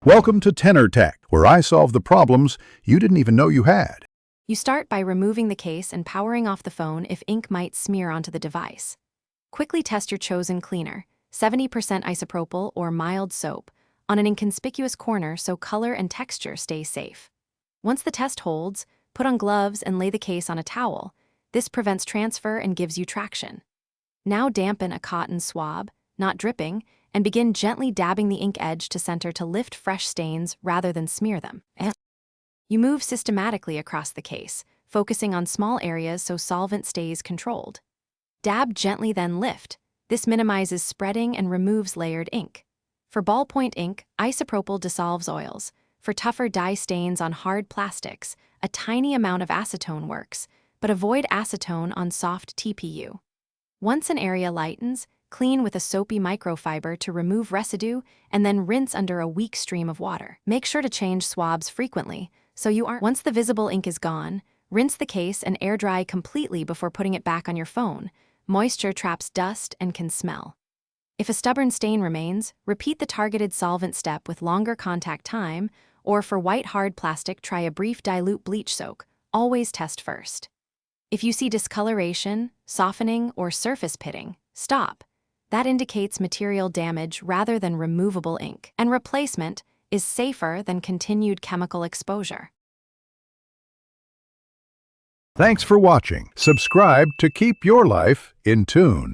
Welcome to Tenor Tech, where I solve the problems you didn't even know you had. You start by removing the case and powering off the phone if ink might smear onto the device. Quickly test your chosen cleaner, 70% isopropyl or mild soap, on an inconspicuous corner so color and texture stay safe. Once the test holds, put on gloves and lay the case on a towel. This prevents transfer and gives you traction. Now dampen a cotton swab, not dripping, and begin gently dabbing the ink edge to center to lift fresh stains rather than smear them. You move systematically across the case, focusing on small areas so solvent stays controlled. Dab gently, then lift. This minimizes spreading and removes layered ink. For ballpoint ink, isopropyl dissolves oils. For tougher dye stains on hard plastics, a tiny amount of acetone works, but avoid acetone on soft TPU. Once an area lightens, clean with a soapy microfiber to remove residue and then rinse under a weak stream of water. Make sure to change swabs frequently so you aren't. Once the visible ink is gone, rinse the case and air dry completely before putting it back on your phone. Moisture traps dust and can smell. If a stubborn stain remains, repeat the targeted solvent step with longer contact time, or for white hard plastic, try a brief dilute bleach soak. Always test first. If you see discoloration, softening, or surface pitting, stop. That indicates material damage rather than removable ink, and replacement is safer than continued chemical exposure. Thanks for watching. Subscribe to keep your life in tune.